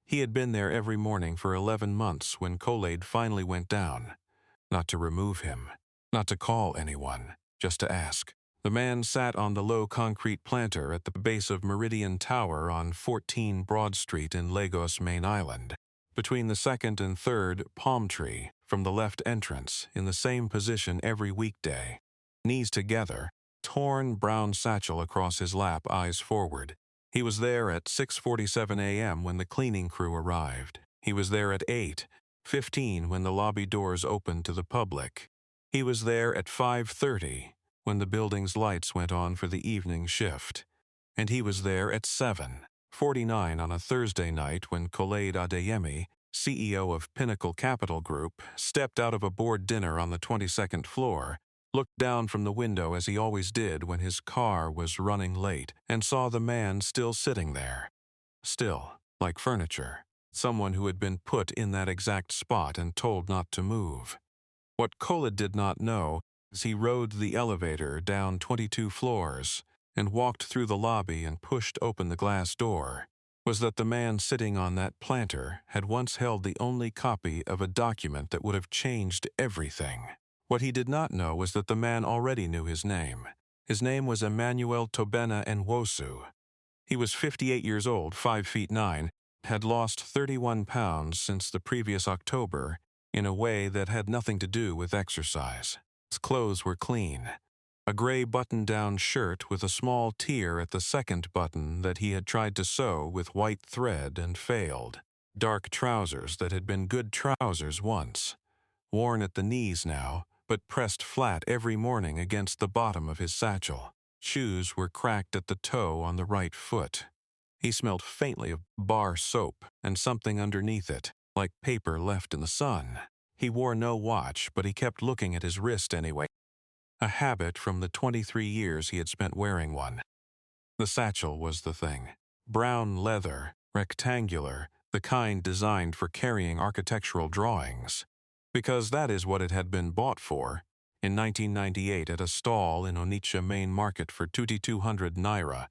He had been there every morning for 11 months when Khaled finally went down. Not to remove him, not to call anyone, just to ask. The man sat on the low concrete planter at the base of Meridian Tower on 14 Broad Street in Lagos, main island, between the second and third palm tree from the left entrance, in the same position every weekday. Knees together, torn brown satchel across his lap, eyes forward. He was there at 6:47 a.m. when the cleaning crew arrived. He was there at 8:15 when the lobby doors opened to the public. He was there at 5:30 when the building's lights went on for the evening shift. And he was there at 7:49 on a Thursday night when Khaled Adeyemi, CEO of Pinnacle Capital Group, stepped out of a board dinner on the 22nd floor, looked down from the window as he always did when his car was running late, and saw the man still sitting there. Still, like furniture, someone who had been put in that exact spot and told not to move. What Khaled did not know, as he rode the elevator down 22 floors and walked through the lobby and pushed open the glass door, was that the man sitting on that planter had once held the only copy of a document that would have changed everything. What he did not know was that the man already knew his name. His name was Emmanuel Tobena Nwosu. He was 58 years old, 5'9", had lost 31 pounds since the previous October in a way that had nothing to do with exercise. His clothes were clean. A gray button-down shirt with a small tear at the second button that he had tried to sew with white thread and failed. Dark trousers that had been good trousers once. Worn at the knees now, but pressed flat every morning against the bottom of his satchel. Shoes were cracked at the toe on the right foot. He smelled faintly of bar soap and something underneath it, like paper left in the sun. He wore no watch, but he kept looking at his wrist anyway, a habit from the 23 years he had spent wearing one. The satchel was the thing. Brown leather, rectangular, the kind designed for carrying architectural drawings. Because that is what it had been bought for, in 1998 at a stall in Onitsha Main Market for 2,200 naira,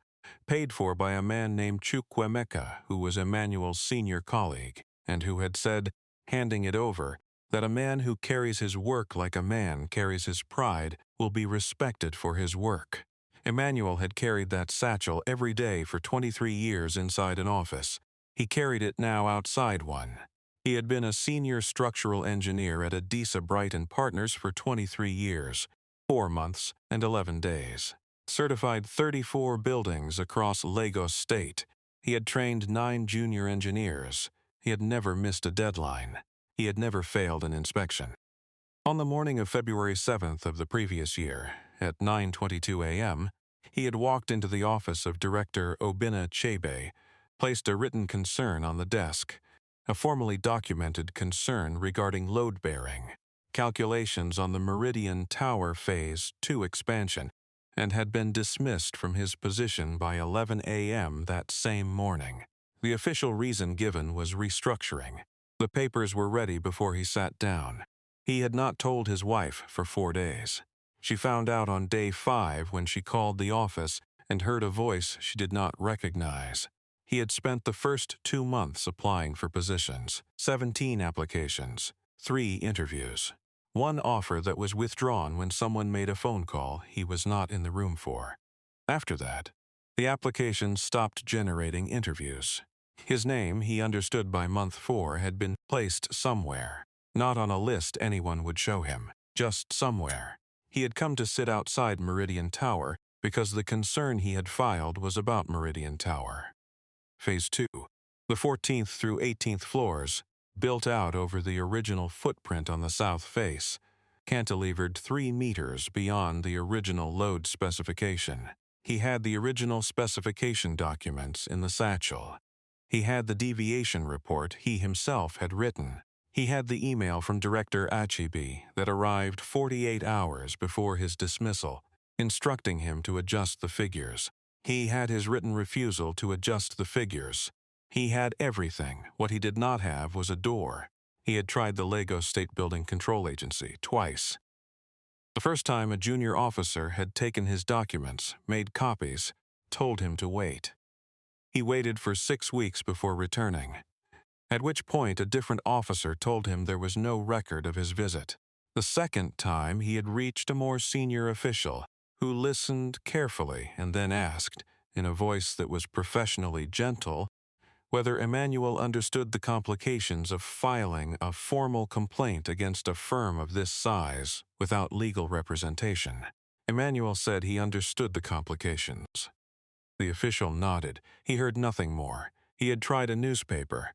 paid for by a man named Chukwemeka, who was Emmanuel's senior colleague, and who had said, handing it over, that a man who carries his work like a man carries his pride will be respected for his work. Emmanuel had carried that satchel every day for 23 years inside an office. He carried it now outside one. He had been a senior structural engineer at Adisa Bright & Partners for 23 years, 4 months and 11 days. Certified 34 buildings across Lagos State. He had trained 9 junior engineers. He had never missed a deadline. He had never failed an inspection. On the morning of February 7th of the previous year, at 9:22 a.m., he had walked into the office of Director Obinna Chebe, placed a written concern on the desk, a formally documented concern regarding load-bearing, calculations on the Meridian Tower Phase 2 expansion, and had been dismissed from his position by 11 a.m. that same morning. The official reason given was restructuring. The papers were ready before he sat down. He had not told his wife for 4 days. She found out on day 5 when she called the office and heard a voice she did not recognize. He had spent the first 2 months applying for positions, 17 applications, 3 interviews, 1 offer that was withdrawn when someone made a phone call he was not in the room for. After that, the applications stopped generating interviews. His name, he understood by month 4, had been placed somewhere, not on a list anyone would show him, just somewhere. He had come to sit outside Meridian Tower because the concern he had filed was about Meridian Tower. Phase 2, the 14th through 18th floors, built out over the original footprint on the south face, cantilevered 3 meters beyond the original load specification. He had the original specification documents in the satchel. He had the deviation report he himself had written. He had the email from Director Achibi that arrived 48 hours before his dismissal, instructing him to adjust the figures. He had his written refusal to adjust the figures. He had everything. What he did not have was a door. He had tried the Lagos State Building Control Agency twice. The first time a junior officer had taken his documents, made copies, told him to wait. He waited for 6 weeks before returning. at which point a different officer told him there was no record of his visit. The second time, he had reached a more senior official, who listened carefully and then asked, in a voice that was professionally gentle, whether Emmanuel understood the complications of filing a formal complaint against a firm of this size without legal representation. Emmanuel said he understood the complications. The official nodded. He heard nothing more. He had tried a newspaper.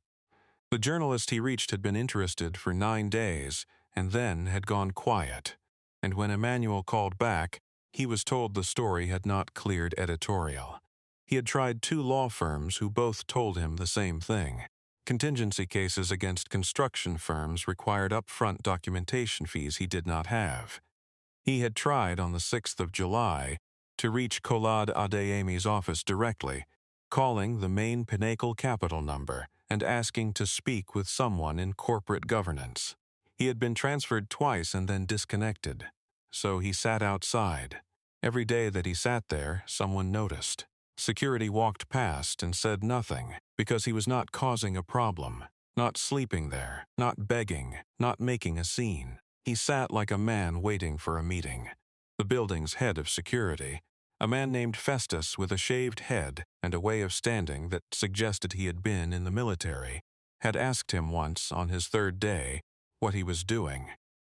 The journalist he reached had been interested for 9 days and then had gone quiet. And when Emmanuel called back, he was told the story had not cleared editorial. He had tried 2 law firms who both told him the same thing. Contingency cases against construction firms required upfront documentation fees he did not have. He had tried on the 6th of July to reach Kolade Adeyemi's office directly, calling the main Pinnacle Capital number and asking to speak with someone in corporate governance. He had been transferred twice and then disconnected, so he sat outside. Every day that he sat there, someone noticed. Security walked past and said nothing because he was not causing a problem, not sleeping there, not begging, not making a scene. He sat like a man waiting for a meeting. The building's head of security, a man named Festus with a shaved head and a way of standing that suggested he had been in the military, had asked him once on his 3rd day what he was doing.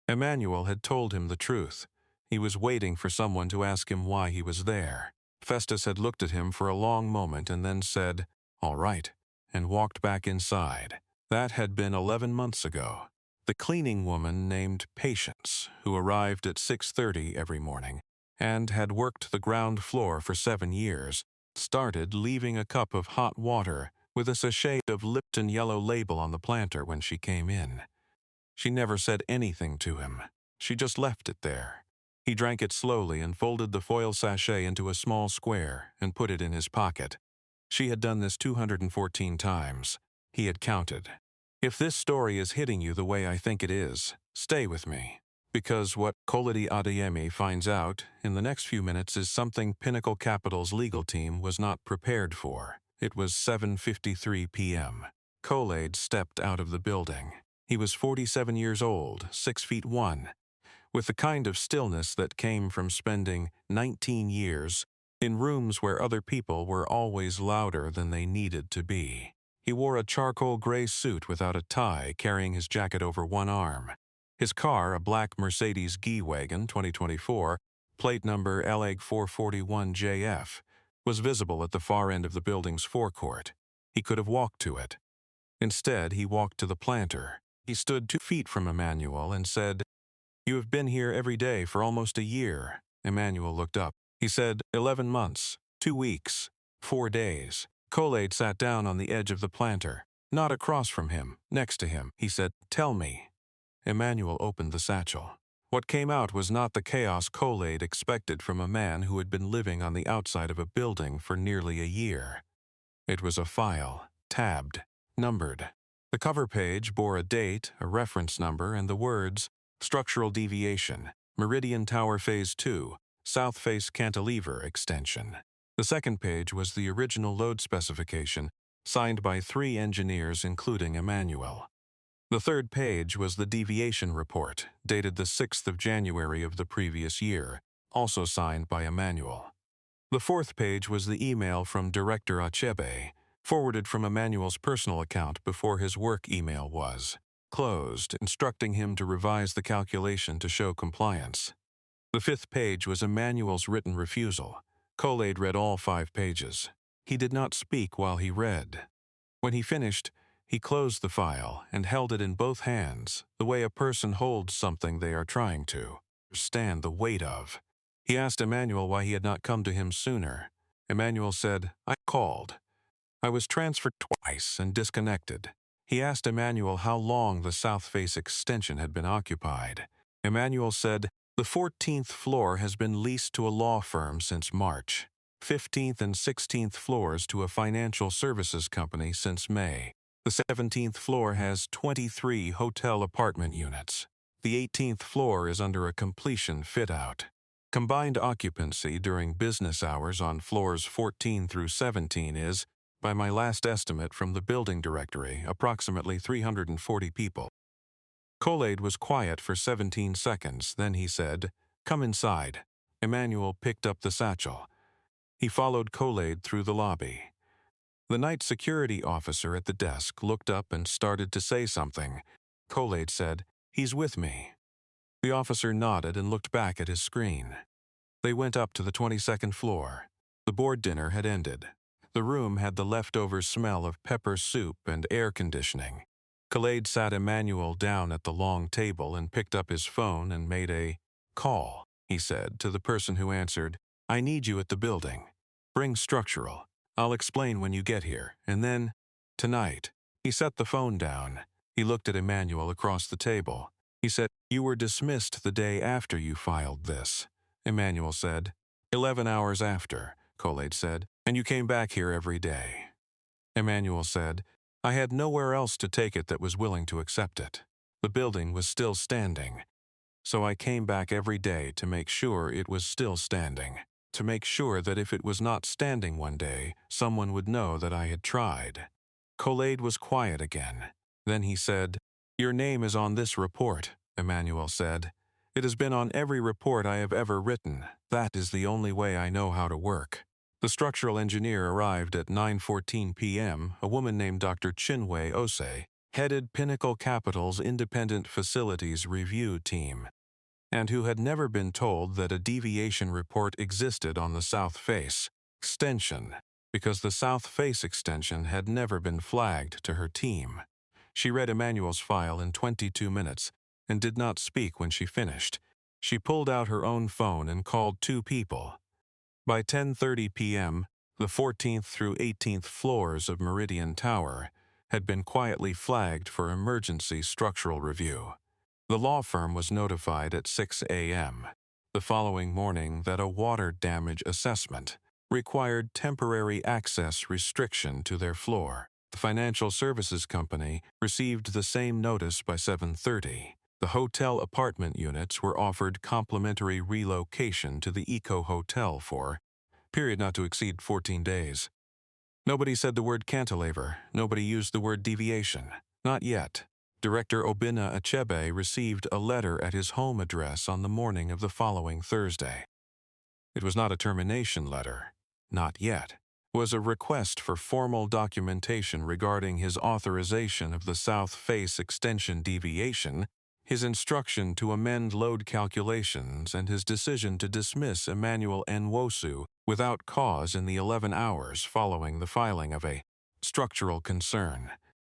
Emmanuel had told him the truth. He was waiting for someone to ask him why he was there. Festus had looked at him for a long moment and then said, "All right," and walked back inside. That had been 11 months ago. The cleaning woman named Patience, who arrived at 6:30 every morning and had worked the ground floor for 7 years, started leaving a cup of hot water with a sachet of Lipton Yellow Label on the planter when she came in. She never said anything to him. She just left it there. He drank it slowly and folded the foil sachet into a small square and put it in his pocket. She had done this 214 times. He had counted. If this story is hitting you the way I think it is, stay with me. Because what Kolade Adeyemi finds out in the next few minutes is something Pinnacle Capital's legal team was not prepared for. It was 7:53 p.m. Kolade stepped out of the building. He was 47 years old, 6'1", with the kind of stillness that came from spending 19 years in rooms where other people were always louder than they needed to be. He wore a charcoal gray suit without a tie, carrying his jacket over one arm. His car, a black Mercedes G-Wagon 2024, plate number LEG 441JF, was visible at the far end of the building's forecourt. He could have walked to it. Instead, he walked to the planter. He stood 2 feet from Emmanuel and said, "You have been here every day for almost a year." Emmanuel looked up. He said, 11 months, 2 weeks, 4 days. Kolade sat down on the edge of the planter, not across from him, next to him. He said, "Tell me." Emmanuel opened the satchel. What came out was not the chaos Kolade expected from a man who had been living on the outside of a building for nearly a year. It was a file, tabbed, numbered. The cover page bore a date, a reference number, and the words, "Structural Deviation, Meridian Tower Phase 2, South Face Cantilever Extension." The second page was the original load specification, signed by 3 engineers including Emmanuel. The third page was the deviation report, dated the 6th of January of the previous year, also signed by Emmanuel. The fourth page was the email from Director Achebe, forwarded from Emmanuel's personal account before his work email was closed, instructing him to revise the calculation to show compliance. The fifth page was Emmanuel's written refusal. Kolade read all 5 pages. He did not speak while he read. When he finished, he closed the file and held it in both hands, the way a person holds something they are trying to stand the weight of. He asked Emmanuel why he had not come to him sooner. Emmanuel said, "I called. I was transferred twice and disconnected." He asked Emmanuel how long the South Face extension had been occupied. Emmanuel said, "The 14th floor has been leased to a law firm since March. 15th and 16th floors to a financial services company since May. The 17th floor has 23 hotel apartment units. The 18th floor is under a completion fit-out. Combined occupancy during business hours on floors 14 through 17 is, by my last estimate from the building directory, approximately 340 people. Kool-Aid was quiet for 17 seconds, then he said, "Come inside." Emmanuel picked up the satchel. He followed Kool-Aid through the lobby. The night security officer at the desk looked up and started to say something. Kool-Aid said, "He's with me." The officer nodded and looked back at his screen. They went up to the 22nd floor. The board dinner had ended. The room had the leftover smell of pepper soup and air conditioning. Kool-Aid sat Emmanuel down at the long table and picked up his phone and made a call. He said to the person who answered, "I need you at the building. Bring structural. I'll explain when you get here, and then, tonight." He set the phone down. He looked at Emmanuel across the table. He said, "You were dismissed the day after you filed this." Emmanuel said, 11 hours after, Kool-Aid said, "and you came back here every day." Emmanuel said, "I had nowhere else to take it that was willing to accept it. The building was still standing. So I came back every day to make sure it was still standing, to make sure that if it was not standing one day, someone would know that I had tried." Kool-Aid was quiet again. Then he said, "Your name is on this report," Emmanuel said. "It has been on every report I have ever written. That is the only way I know how to work." The structural engineer arrived at 9:14 p.m., a woman named Dr. Chinwe Osei, headed Pinnacle Capital's Independent Facilities Review Team, and who had never been told that a deviation report existed on the south face extension, because the south face extension had never been flagged to her team. She read Emmanuel's file in 22 minutes and did not speak when she finished. She pulled out her own phone and called 2 people. By 10:30 p.m., the 14th through 18th floors of Meridian Tower had been quietly flagged for emergency structural review. The law firm was notified at 6 a.m. the following morning that a water damage assessment required temporary access restriction to their floor. The financial services company received the same notice by 7:30. The hotel apartment units were offered complimentary relocation to the Eco Hotel for period not to exceed 14 days. Nobody said the word cantilever. Nobody used the word deviation. Not yet. Director Obinna Achebe received a letter at his home address on the morning of the following Thursday. It was not a termination letter. Not yet. It was a request for formal documentation regarding his authorization of the south face extension deviation, his instruction to amend load calculations, and his decision to dismiss Emmanuel Nwosu without cause in the 11 hours following the filing of a structural concern.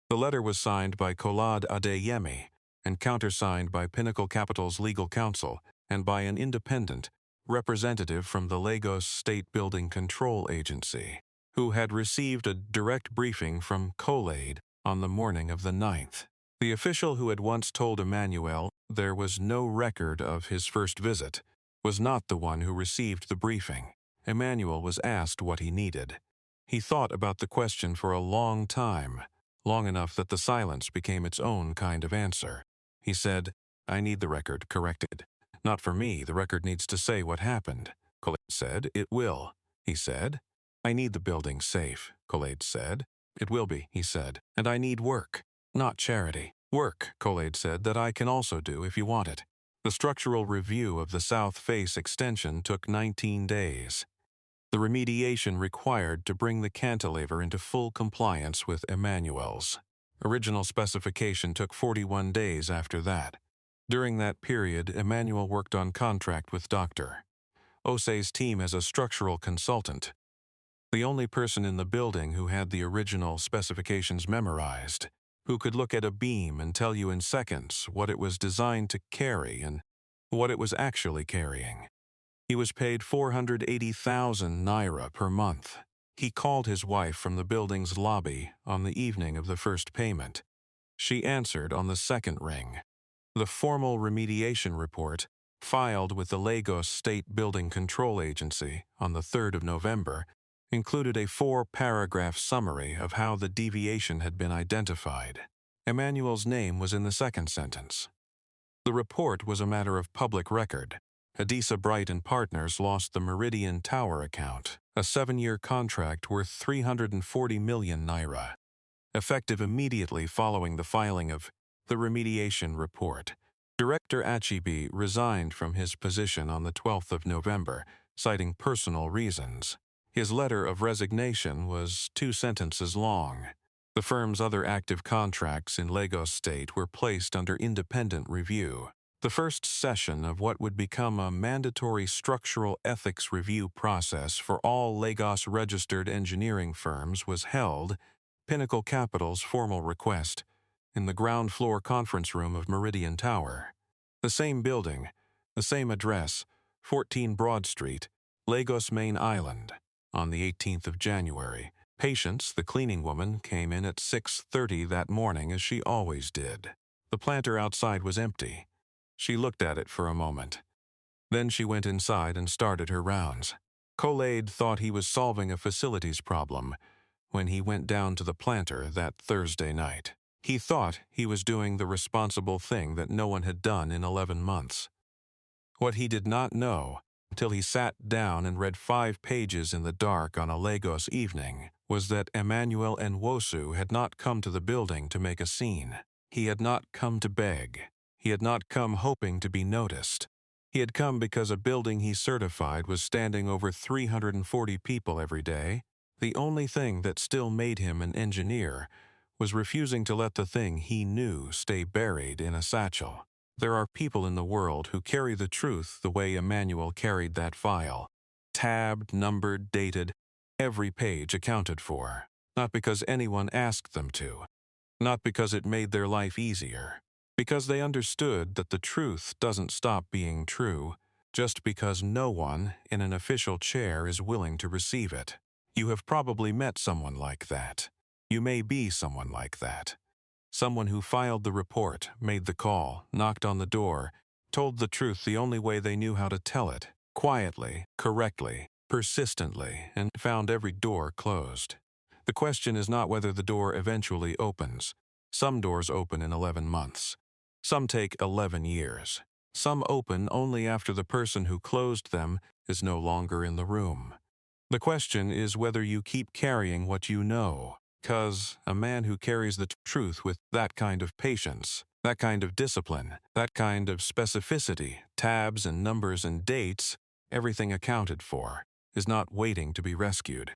The letter was signed by Kolade Adeyemi and countersigned by Pinnacle Capital's legal counsel and by an independent representative from the Lagos State Building Control Agency, who had received a direct briefing from Kool-Aid on the morning of the 9th. The official who had once told Emmanuel there was no record of his first visit was not the one who received the briefing. Emmanuel was asked what he needed. He thought about the question for a long time, long enough that the silence became its own kind of answer. He said, "I need the record corrected. Not for me, the record needs to say what happened." Kool-Aid said, "It will." He said, "I need the building safe." Kool-Aid said, "It will be," he said, "and I need work, not charity." "Work," Kool-Aid said, "that I can also do if you want it." The structural review of the south face extension took 19 days. The remediation required to bring the cantilever into full compliance with Emmanuel's original specification took 41 days after that. During that period, Emmanuel worked on contract with Dr. Osei's team as a structural consultant, the only person in the building who had the original specifications memorized, who could look at a beam and tell you in seconds what it was designed to carry and what it was actually carrying. He was paid 480,000 naira per month. He called his wife from the building's lobby on the evening of the first payment. She answered on the second ring. The formal remediation report, filed with the Lagos State Building Control Agency on the 3rd of November, included a 4-paragraph summary of how the deviation had been identified. Emmanuel's name was in the second sentence. The report was a matter of public record. Adisa Bright and Partners lost the Meridian Tower account a 7-year contract worth 340 million naira, effective immediately following the filing of the remediation report. Director Achibi resigned from his position on the 12th of November, citing personal reasons. His letter of resignation was 2 sentences long. The firm's other active contracts in Lagos State were placed under independent review. The first session of what would become a mandatory structural ethics review process for all Lagos-registered engineering firms was held, Pinnacle Capital's formal request, in the ground floor conference room of Meridian Tower. The same building, the same address, 14 Broad Street, Lagos Main Island. On the 18th of January, Patience, the cleaning woman, came in at 6:30 that morning as she always did. The planter outside was empty. She looked at it for a moment. Then she went inside and started her rounds. Kolaid thought he was solving a facilities problem when he went down to the planter that Thursday night. He thought he was doing the responsible thing that no one had done in 11 months. What he did not know, till he sat down and read 5 pages in the dark on a Lagos evening, was that Emmanuel Nwosu had not come to the building to make a scene. He had not come to beg. He had not come hoping to be noticed. He had come because a building he certified was standing over 340 people every day. The only thing that still made him an engineer was refusing to let the thing he knew stay buried in a satchel. There are people in the world who carry the truth the way Emmanuel carried that file. Tabbed, numbered, dated, every page accounted for. Not because anyone asked them to. Not because it made their life easier. Because they understood that the truth doesn't stop being true just because no one in an official chair is willing to receive it. You have probably met someone like that. You may be someone like that. Someone who filed the report, made the call, knocked on the door, told the truth the only way they knew how to tell it, quietly, correctly, persistently, and found every door closed. The question is not whether the door eventually opens. Some doors open in 11 months. Some take 11 years. Some open only after the person who closed them is no longer in the room. The question is whether you keep carrying what you know. 'Cause a man who carries the truth with that kind of patience, that kind of discipline, that kind of specificity, tabs and numbers and dates, everything accounted for, is not waiting to be rescued.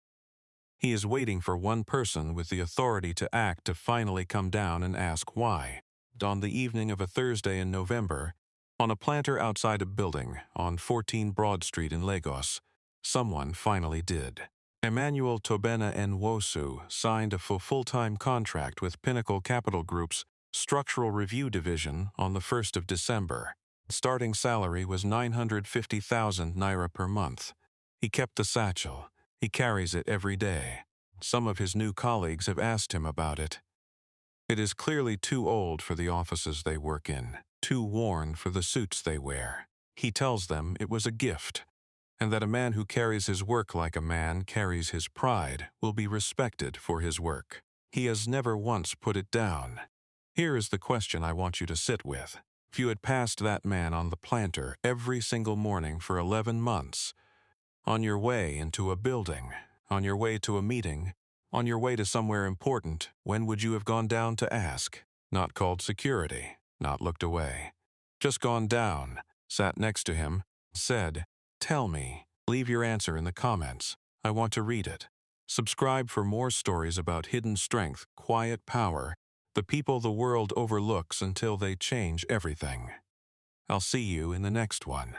He is waiting for one person with the authority to act to finally come down and ask why. On the evening of a Thursday in November, on a planter outside a building on 14 Broad Street in Lagos, someone finally did. Emmanuel Tobena Nwosu signed a full-time contract with Pinnacle Capital Group's Structural Review Division on the 1st of December. Starting salary was 950,000 naira per month. He kept the satchel. He carries it every day. Some of his new colleagues have asked him about it. It is clearly too old for the offices they work in, too worn for the suits they wear. He tells them it was a gift, and that a man who carries his work like a man carries his pride will be respected for his work. He has never once put it down. Here is the question I want you to sit with. If you had passed that man on the planter every single morning for 11 months, on your way into a building, on your way to a meeting, on your way to somewhere important, when would you have gone down to ask? Not called security, not looked away. Just gone down, sat next to him, said, "Tell me." Leave your answer in the comments. I want to read it. Subscribe for more stories about hidden strength, quiet power, the people the world overlooks until they change everything. I'll see you in the next one.